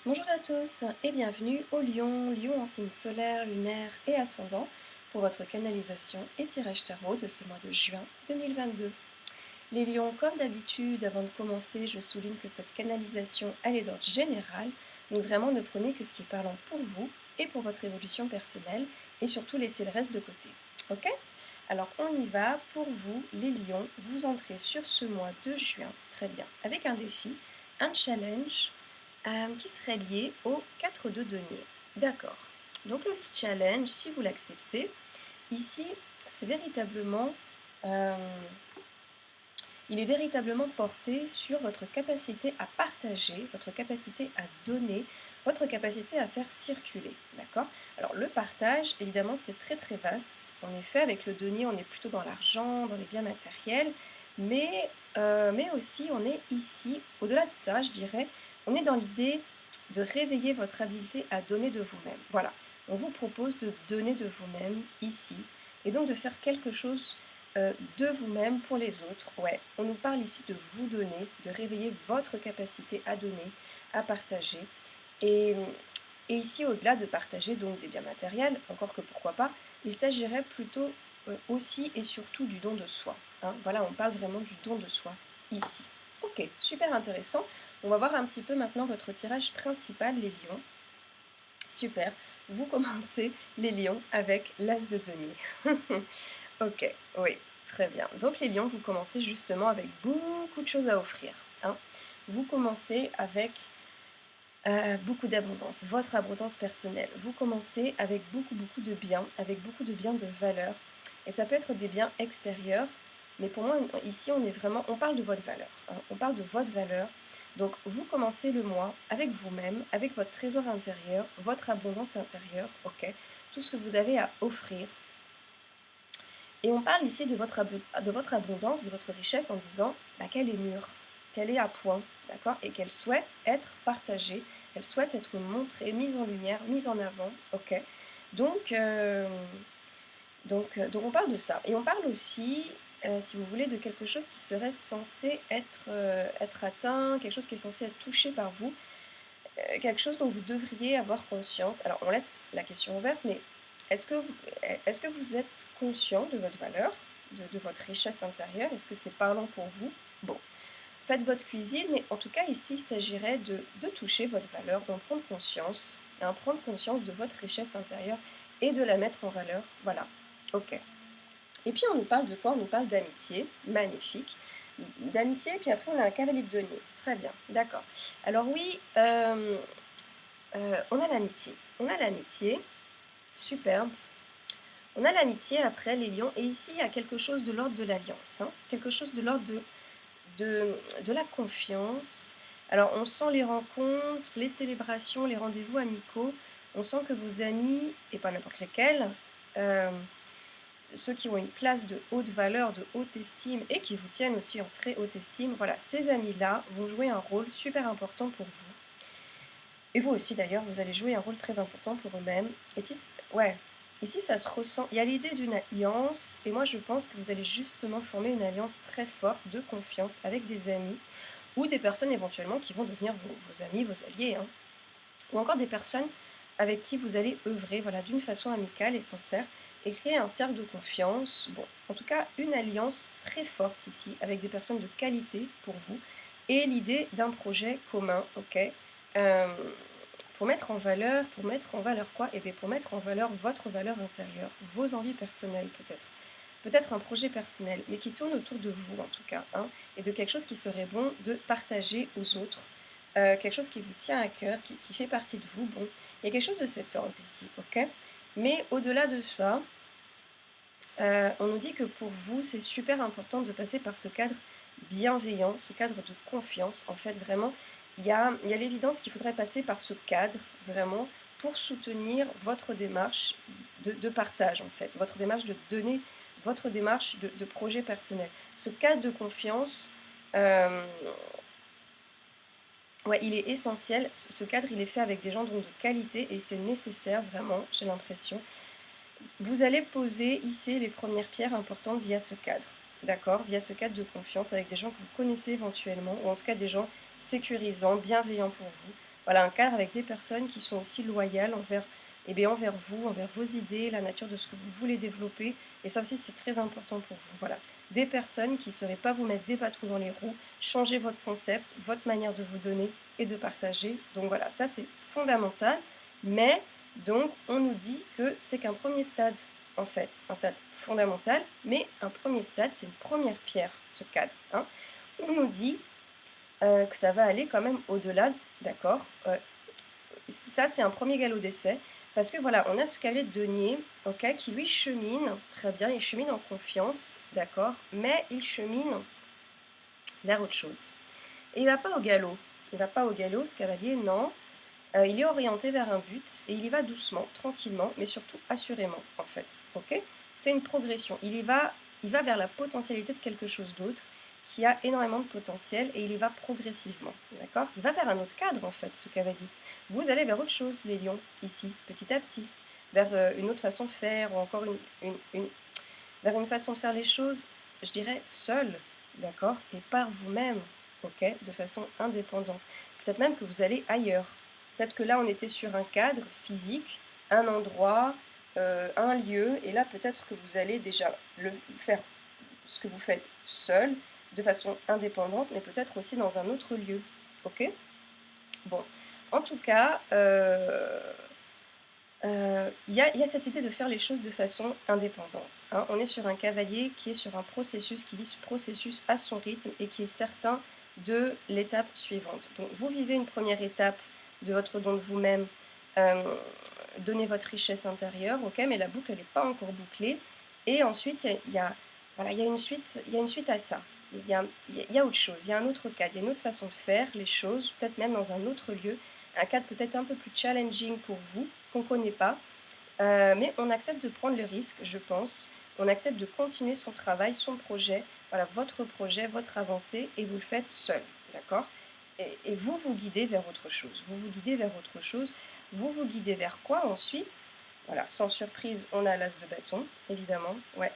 Bonjour à tous et bienvenue au Lion, Lion en signe solaire, lunaire et ascendant pour votre canalisation et tirage tarot de ce mois de juin 2022. Les lions, comme d'habitude, avant de commencer, je souligne que cette canalisation, elle est d'ordre général, donc vraiment ne prenez que ce qui est parlant pour vous et pour votre évolution personnelle et surtout laissez le reste de côté. Ok? Alors on y va, pour vous les lions, vous entrez sur ce mois de juin, très bien, avec un défi, un challenge qui serait lié aux 4 de denier. D'accord. Donc le challenge, si vous l'acceptez, ici, c'est véritablement, il est véritablement porté sur votre capacité à partager, votre capacité à donner, votre capacité à faire circuler. D'accord? Alors le partage, évidemment, c'est très très vaste. En effet, avec le denier, on est plutôt dans l'argent, dans les biens matériels, mais aussi on est ici, au-delà de ça, je dirais, on est dans l'idée de réveiller votre habileté à donner de vous-même. Voilà, on vous propose de donner de vous-même ici, et donc de faire quelque chose de vous-même pour les autres. Ouais, on nous parle ici de vous donner, de réveiller votre capacité à donner, à partager. Et, et ici, au-delà de partager donc des biens matériels, encore que pourquoi pas, il s'agirait plutôt aussi et surtout du don de soi. Hein. Voilà, on parle vraiment du don de soi ici. Ok, super intéressant. On va voir un petit peu maintenant votre tirage principal, les lions. Super, vous commencez les lions avec l'as de denier. Ok, oui, très bien. Donc les lions, vous commencez justement avec beaucoup de choses à offrir. Hein. Vous commencez avec beaucoup d'abondance, votre abondance personnelle. Vous commencez avec beaucoup de biens, avec beaucoup de biens de valeur. Et ça peut être des biens extérieurs, mais pour moi, ici, on est vraiment, on parle de votre valeur. Hein. On parle de votre valeur. Donc, vous commencez le mois avec vous-même, avec votre trésor intérieur, votre abondance intérieure, ok, tout ce que vous avez à offrir. Et on parle ici de votre abondance, de votre richesse en disant qu'elle est mûre, qu'elle est à point, d'accord, et qu'elle souhaite être partagée, qu'elle souhaite être montrée, mise en lumière, mise en avant, ok. Donc, donc on parle de ça. Et on parle aussi, si vous voulez, de quelque chose qui serait censé être atteint, quelque chose qui est censé être touché par vous, quelque chose dont vous devriez avoir conscience. Alors on laisse la question ouverte, mais est-ce que vous êtes conscient de votre valeur, de votre richesse intérieure? Est-ce que c'est parlant pour vous? Bon, faites votre cuisine, mais en tout cas ici il s'agirait de toucher votre valeur, d'en prendre conscience, hein, prendre conscience de votre richesse intérieure et de la mettre en valeur. Voilà, ok. Et puis on nous parle de quoi? On nous parle d'amitié, magnifique. D'amitié, puis après on a un cavalier de denier. Très bien, d'accord. Alors oui, on a l'amitié. On a l'amitié, superbe. On a l'amitié après les lions, et ici il y a quelque chose de l'ordre de l'alliance, hein, quelque chose de l'ordre de la confiance. Alors on sent les rencontres, les célébrations, les rendez-vous amicaux, on sent que vos amis, et pas n'importe lesquels, ceux qui ont une place de haute valeur, de haute estime, et qui vous tiennent aussi en très haute estime, voilà, ces amis-là vont jouer un rôle super important pour vous. Et vous aussi d'ailleurs, vous allez jouer un rôle très important pour eux-mêmes. Et si, ouais, ici ça se ressent, il y a l'idée d'une alliance, et moi je pense que vous allez justement former une alliance très forte de confiance avec des amis, ou des personnes éventuellement qui vont devenir vos amis, vos alliés, hein. Ou encore des personnes avec qui vous allez œuvrer, voilà, d'une façon amicale et sincère, et créer un cercle de confiance. Bon, en tout cas, une alliance très forte ici, avec des personnes de qualité pour vous, et l'idée d'un projet commun, ok, euh, pour mettre en valeur quoi? Et bien pour mettre en valeur votre valeur intérieure, vos envies personnelles peut-être. Peut-être un projet personnel, mais qui tourne autour de vous en tout cas, hein, et de quelque chose qui serait bon de partager aux autres, quelque chose qui vous tient à cœur, qui fait partie de vous. Bon, il y a quelque chose de cet ordre ici, ok. Mais au-delà de ça, on nous dit que pour vous, c'est super important de passer par ce cadre bienveillant, ce cadre de confiance. En fait, vraiment, il y a l'évidence qu'il faudrait passer par ce cadre, vraiment, pour soutenir votre démarche de partage, en fait, votre démarche de donner, votre démarche de projet personnel. Ce cadre de confiance, ouais, il est essentiel. Ce cadre, il est fait avec des gens donc de qualité et c'est nécessaire, vraiment, j'ai l'impression. Vous allez poser, hisser les premières pierres importantes via ce cadre, d'accord? Via ce cadre de confiance avec des gens que vous connaissez éventuellement, ou en tout cas des gens sécurisants, bienveillants pour vous. voilà, un cadre avec des personnes qui sont aussi loyales envers, eh bien, envers vous, envers vos idées, la nature de ce que vous voulez développer. Et ça aussi, c'est très important pour vous. Voilà. Des personnes qui ne sauraient pas vous mettre des bâtons dans les roues, changer votre concept, votre manière de vous donner et de partager. Donc voilà, ça c'est fondamental. Mais donc, on nous dit que c'est qu'un premier stade, en fait, un stade fondamental, mais un premier stade, c'est une première pierre, ce cadre. Hein. On nous dit que ça va aller quand même au-delà, d'accord. Ça, c'est un premier galop d'essai, parce que voilà, on a ce cavalier de denier, ok, qui lui chemine, très bien, il chemine en confiance, d'accord, mais il chemine vers autre chose. Et il va pas au galop, ce cavalier, non. Il est orienté vers un but, et il y va doucement, tranquillement, mais surtout assurément, en fait, ok. C'est une progression, il va vers la potentialité de quelque chose d'autre, qui a énormément de potentiel, et il y va progressivement, d'accord. Il va vers un autre cadre, en fait, ce cavalier. Vous allez vers autre chose, les lions, ici, petit à petit, vers une autre façon de faire, ou encore vers une façon de faire les choses, je dirais, seul, d'accord, et par vous-même, ok, de façon indépendante. Peut-être même que vous allez ailleurs. Peut-être que là, on était sur un cadre physique, un endroit, un lieu, et là, peut-être que vous allez déjà faire ce que vous faites seul, de façon indépendante, mais peut-être aussi dans un autre lieu. Ok. Bon, en tout cas, y a cette idée de faire les choses de façon indépendante. Hein. On est sur un cavalier qui est sur un processus, qui vit ce processus à son rythme et qui est certain de l'étape suivante. Donc, vous vivez une première étape de votre don de vous-même, donnez votre richesse intérieure, ok, mais la boucle, elle n'est pas encore bouclée. Et ensuite, il y a une suite à ça. Il y a autre chose, il y a un autre cadre, il y a une autre façon de faire les choses, peut-être même dans un autre lieu, un cadre peut-être un peu plus challenging pour vous, qu'on ne connaît pas, mais on accepte de prendre le risque, je pense. On accepte de continuer son travail, son projet, voilà, votre projet, votre avancée, et vous le faites seul, d'accord. Et vous vous guidez vers autre chose. Vous vous guidez vers autre chose. Vous vous guidez vers quoi ensuite? Voilà, sans surprise, on a l'as de bâton, évidemment. Ouais,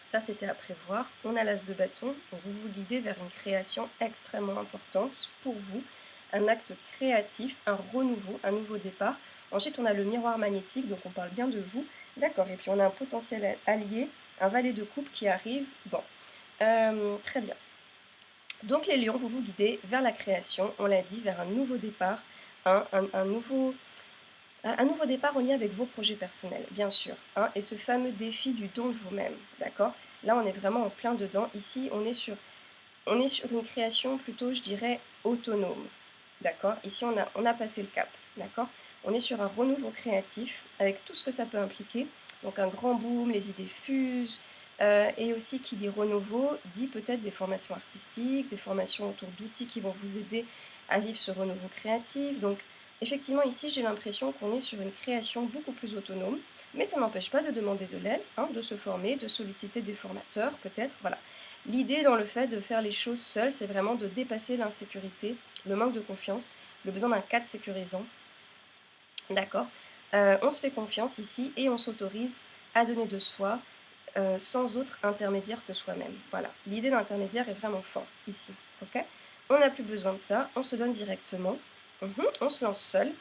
ça c'était à prévoir. On a l'as de bâton. Donc vous vous guidez vers une création extrêmement importante pour vous. Un acte créatif, un renouveau, un nouveau départ. Ensuite, on a le miroir magnétique, donc on parle bien de vous. D'accord, et puis on a un potentiel allié, un valet de coupe qui arrive. Bon, très bien. Donc les lions, vous vous guidez vers la création, on l'a dit, vers un nouveau départ, un nouveau départ en lien avec vos projets personnels, bien sûr. Hein, et ce fameux défi du don de vous-même, d'accord. Là, on est vraiment en plein dedans. Ici, on est sur une création plutôt, je dirais, autonome. D'accord. Ici, on a passé le cap. D'accord. On est sur un renouveau créatif avec tout ce que ça peut impliquer. Donc un grand boom, les idées fusent. Et aussi, qui dit renouveau, dit peut-être des formations artistiques, des formations autour d'outils qui vont vous aider à vivre ce renouveau créatif. Donc, effectivement, ici, j'ai l'impression qu'on est sur une création beaucoup plus autonome. Mais ça n'empêche pas de demander de l'aide, hein, de se former, de solliciter des formateurs, peut-être. Voilà. L'idée dans le fait de faire les choses seul, c'est vraiment de dépasser l'insécurité, le manque de confiance, le besoin d'un cadre sécurisant. D'accord. On se fait confiance ici et on s'autorise à donner de soi sans autre intermédiaire que soi-même. Voilà. L'idée d'intermédiaire est vraiment forte ici. Ok. On n'a plus besoin de ça, on se donne directement. On se lance seul.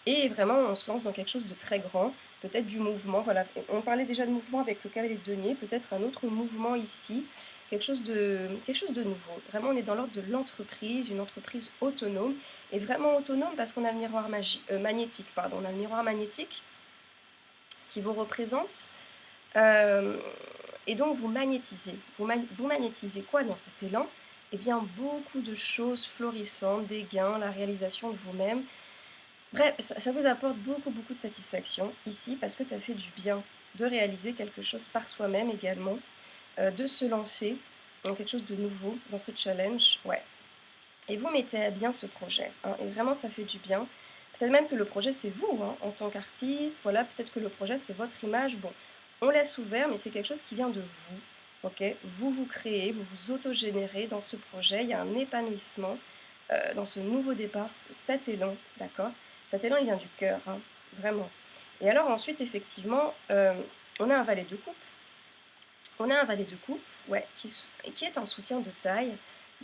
Et vraiment, on se lance dans quelque chose de très grand, peut-être du mouvement. Voilà, on parlait déjà de mouvement avec le cavalier de denier, peut-être un autre mouvement ici, quelque chose de nouveau. Vraiment, on est dans l'ordre de l'entreprise, une entreprise autonome, et vraiment autonome parce qu'on a le miroir magnétique, pardon. On a le miroir magnétique qui vous représente, et donc vous magnétisez. Vous magnétisez quoi dans cet élan? Eh bien, beaucoup de choses florissantes, des gains, la réalisation de vous-même. Bref, ça vous apporte beaucoup, beaucoup de satisfaction ici parce que ça fait du bien de réaliser quelque chose par soi-même également, de se lancer dans quelque chose de nouveau, dans ce challenge, ouais. Et vous mettez à bien ce projet, hein, et vraiment ça fait du bien. Peut-être même que le projet c'est vous, hein, en tant qu'artiste, voilà, peut-être que le projet c'est votre image, bon, on laisse ouvert, mais c'est quelque chose qui vient de vous, ok. Vous vous créez, vous vous autogénérez dans ce projet, il y a un épanouissement dans ce nouveau départ, cet élan, d'accord. Cet élan, il vient du cœur, hein, vraiment. Et alors ensuite, effectivement, on a un valet de coupe. On a un valet de coupe, ouais, qui est un soutien de taille,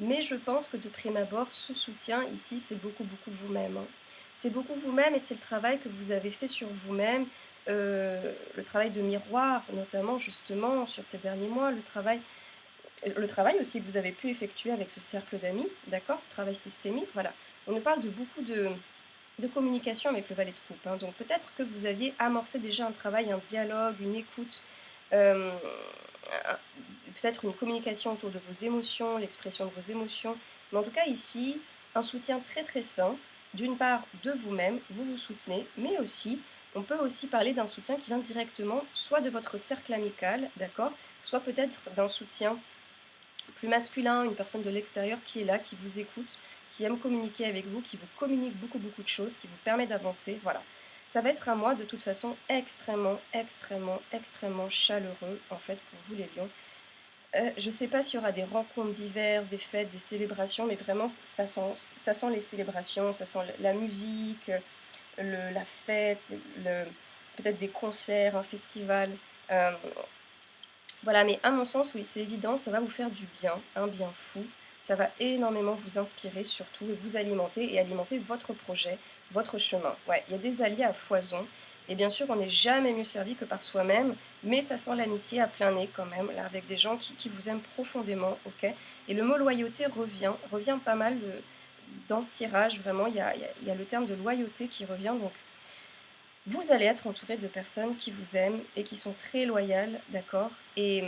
mais je pense que de prime abord, ce soutien ici, c'est beaucoup, beaucoup vous-même, hein. C'est beaucoup vous-même et c'est le travail que vous avez fait sur vous-même, le travail de miroir notamment justement sur ces derniers mois, le travail aussi que vous avez pu effectuer avec ce cercle d'amis, d'accord? Ce travail systémique, voilà. On nous parle de beaucoup de communication avec le valet de coupe, hein, donc peut-être que vous aviez amorcé déjà un travail, un dialogue, une écoute, hem, un peut-être une communication autour de vos émotions, l'expression de vos émotions. Mais en tout cas ici, un soutien très, très sain, d'une part de vous-même, vous vous soutenez, mais aussi, on peut aussi parler d'un soutien qui vient directement soit de votre cercle amical, d'accord? Soit peut-être d'un soutien plus masculin, une personne de l'extérieur qui est là, qui vous écoute, qui aime communiquer avec vous, qui vous communique beaucoup, beaucoup de choses, qui vous permet d'avancer, voilà. Ça va être un mois de toute façon extrêmement, extrêmement, extrêmement chaleureux en fait pour vous les lions. Je ne sais pas s'il y aura des rencontres diverses, des fêtes, des célébrations, mais vraiment ça sent les célébrations, ça sent la musique, la fête, peut-être des concerts, un festival. Euh, voilà, mais à mon sens, oui, c'est évident, ça va vous faire du bien, un bien fou. Ça va énormément vous inspirer surtout et vous alimenter et alimenter votre projet, votre chemin. Ouais, il y a des alliés à foison. Et bien sûr, on n'est jamais mieux servi que par soi-même, mais ça sent l'amitié à plein nez quand même, là, avec des gens qui vous aiment profondément, ok? Et le mot loyauté revient pas mal dans ce tirage, vraiment, il y a le terme de loyauté qui revient, donc vous allez être entouré de personnes qui vous aiment et qui sont très loyales, d'accord? Et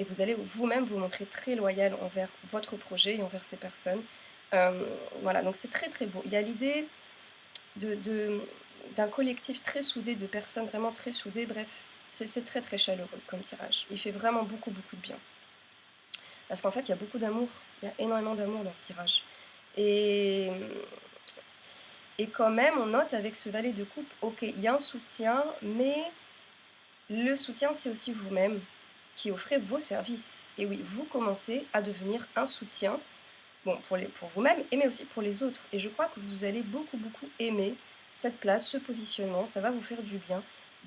vous allez vous-même vous montrer très loyal envers votre projet et envers ces personnes. Hem, voilà, donc c'est très, très beau. Il y a l'idée de d'un collectif très soudé, de personnes vraiment très soudées, bref, c'est très, très chaleureux comme tirage. Il fait vraiment beaucoup, beaucoup de bien. Parce qu'en fait, il y a beaucoup d'amour, il y a énormément d'amour dans ce tirage. Et et quand même, on note avec ce valet de coupe, OK, il y a un soutien, mais le soutien, c'est aussi vous-même qui offrez vos services. Et oui, vous commencez à devenir un soutien, bon, pour vous-même, mais aussi pour les autres. Et je crois que vous allez beaucoup, beaucoup aimer cette place, ce positionnement. Ça va vous faire du bien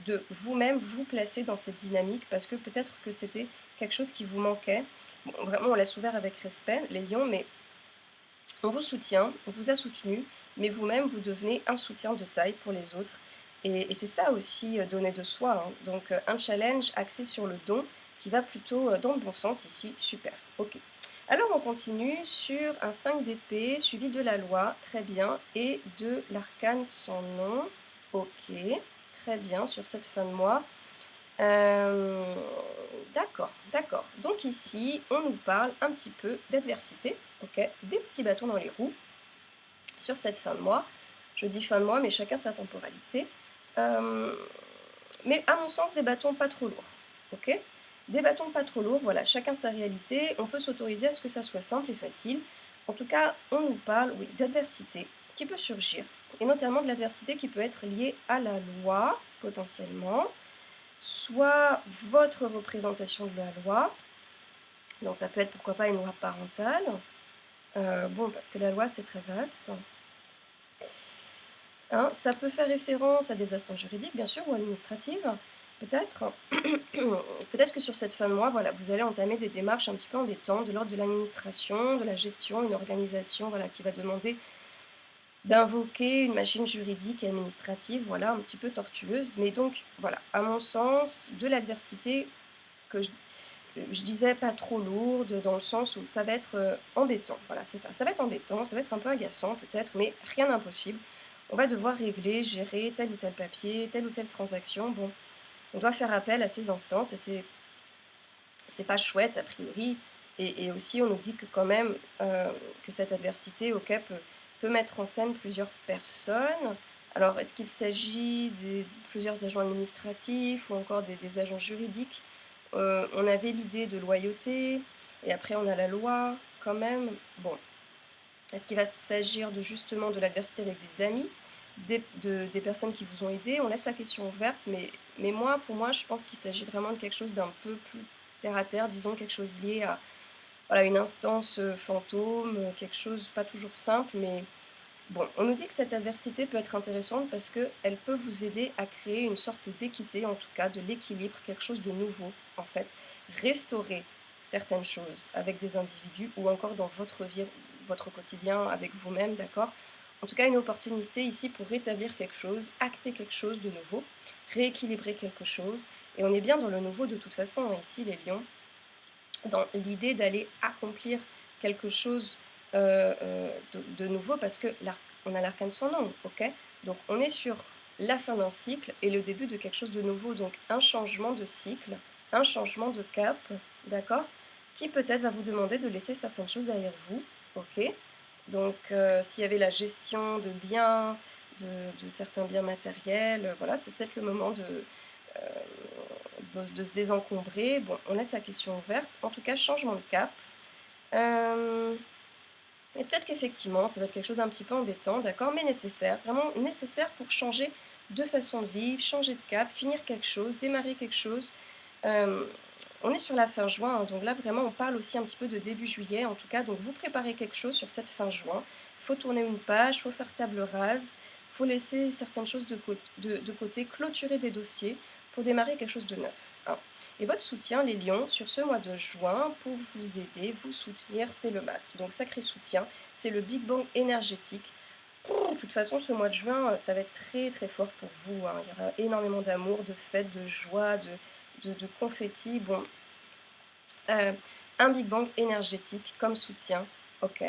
de vous-même vous placer dans cette dynamique parce que peut-être que c'était quelque chose qui vous manquait. Bon, vraiment, on laisse ouvert avec respect, les lions, mais on vous soutient, on vous a soutenu, mais vous-même, vous devenez un soutien de taille pour les autres. Et c'est ça aussi, donner de soi, hein. Donc, un challenge axé sur le don qui va plutôt dans le bon sens ici, super, ok. Alors on continue sur un 5 d'épée suivi de la loi, très bien, et de l'arcane sans nom, ok, très bien sur cette fin de mois. Euh, d'accord, d'accord. Donc ici, on nous parle un petit peu d'adversité, ok, des petits bâtons dans les roues sur cette fin de mois. Je dis fin de mois, mais chacun sa temporalité. Euh, mais à mon sens, des bâtons pas trop lourds, ok. Des bâtons pas trop lourds, voilà, chacun sa réalité. On peut s'autoriser à ce que ça soit simple et facile. En tout cas, on nous parle, oui, d'adversité qui peut surgir, et notamment de l'adversité qui peut être liée à la loi, potentiellement, soit votre représentation de la loi, donc ça peut être pourquoi pas une loi parentale, bon, parce que la loi c'est très vaste, hein. Ça peut faire référence à des instances juridiques, bien sûr, ou administratives, peut-être. Peut-être que sur cette fin de mois, voilà, vous allez entamer des démarches un petit peu embêtantes de l'ordre de l'administration, de la gestion, une organisation, voilà, qui va demander d'invoquer une machine juridique et administrative, voilà, un petit peu tortueuse. Mais donc, voilà, à mon sens, de l'adversité que je disais pas trop lourde, dans le sens où ça va être embêtant. Voilà, c'est ça. Ça va être embêtant, ça va être un peu agaçant peut-être, mais rien d'impossible. On va devoir régler, gérer tel ou tel papier, telle ou telle transaction. Bon, on doit faire appel à ces instances et c'est pas chouette a priori. Et aussi, on nous dit que quand même que cette adversité, ok, peut mettre en scène plusieurs personnes. Alors, est-ce qu'il s'agit de plusieurs agents administratifs ou encore des agents juridiques? On avait l'idée de loyauté, et après on a la loi, quand même. Bon, est-ce qu'il va s'agir de justement de l'adversité avec des amis, des personnes qui vous ont aidé? On laisse la question ouverte, mais moi, pour moi, je pense qu'il s'agit vraiment de quelque chose d'un peu plus terre à terre, disons quelque chose lié à voilà, une instance fantôme, quelque chose pas toujours simple, mais bon, on nous dit que cette adversité peut être intéressante parce qu'elle peut vous aider à créer une sorte d'équité, en tout cas de l'équilibre, quelque chose de nouveau, en fait. Restaurer. certaines choses avec des individus ou encore dans votre vie, votre quotidien avec vous-même, d'accord? En tout cas, une opportunité ici pour rétablir quelque chose, acter quelque chose de nouveau, rééquilibrer quelque chose. Et on est bien dans le nouveau de toute façon, hein, ici les lions, dans l'idée d'aller accomplir quelque chose de nouveau parce que on a l'arcane sans nom, ok? Donc on est sur la fin d'un cycle et le début de quelque chose de nouveau, donc un changement de cycle, un changement de cap, d'accord? Qui peut-être va vous demander de laisser certaines choses derrière vous, ok? Donc s'il y avait la gestion de biens, de certains biens matériels, voilà, c'est peut-être le moment euh, de se désencombrer. Bon, on laisse la question ouverte. En tout cas, changement de cap. Euh, et peut-être qu'effectivement, ça va être quelque chose d'un petit peu embêtant, d'accord, mais nécessaire, vraiment nécessaire pour changer de façon de vivre, changer de cap, finir quelque chose, démarrer quelque chose. Euh, on est sur la fin juin, hein, donc là vraiment on parle aussi un petit peu de début juillet en tout cas, donc vous préparez quelque chose sur cette fin juin. Il faut tourner une page, il faut faire table rase, il faut laisser certaines choses de côté, clôturer des dossiers pour démarrer quelque chose de neuf, hein. Et votre soutien, les lions, sur ce mois de juin, pour vous aider, vous soutenir, c'est le mat. Donc sacré soutien, c'est le Big Bang énergétique. De toute façon, ce mois de juin, ça va être très très fort pour vous, hein. Il y aura énormément d'amour, de fêtes, de joie, de confettis. Bon, euh, un Big Bang énergétique comme soutien, ok.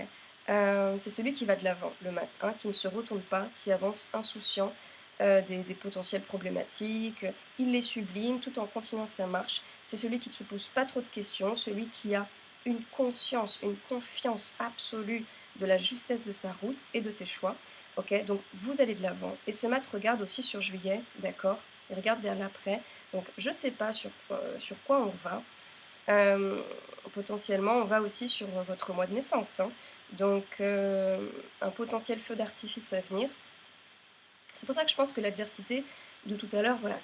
C'est celui qui va de l'avant, le mat, hein, qui ne se retourne pas, qui avance insouciant des potentielles problématiques. Il les sublime tout en continuant sa marche. C'est celui qui ne se pose pas trop de questions, celui qui a une conscience, une confiance absolue de la justesse de sa route et de ses choix. Ok, donc vous allez de l'avant. Et ce mat regarde aussi sur juillet, d'accord? Il regarde vers l'après. Donc je ne sais pas sur quoi on va. Euh, Potentiellement, on va aussi sur votre mois de naissance, hein. Donc, un potentiel feu d'artifice à venir. C'est pour ça que je pense que l'adversité de tout à l'heure, voilà,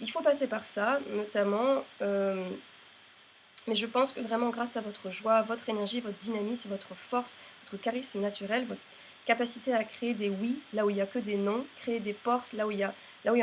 il faut passer par ça, notamment. Mais je pense que vraiment, grâce à votre joie, votre énergie, votre dynamisme, votre force, votre charisme naturel, votre capacité à créer des oui là où il n'y a que des non, créer des portes là où il y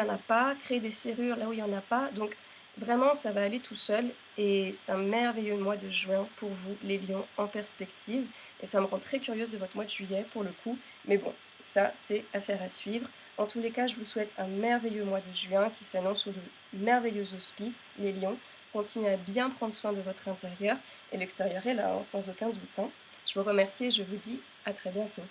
en a pas, créer des serrures là où il n'y en a pas. Donc vraiment, ça va aller tout seul et c'est un merveilleux mois de juin pour vous, les lions, en perspective. Et ça me rend très curieuse de votre mois de juillet pour le coup. Mais bon, ça, c'est affaire à suivre. En tous les cas, je vous souhaite un merveilleux mois de juin qui s'annonce sous de merveilleux auspices, les lions. Continuez à bien prendre soin de votre intérieur et l'extérieur est là, hein, sans aucun doute, hein. Je vous remercie et je vous dis à très bientôt.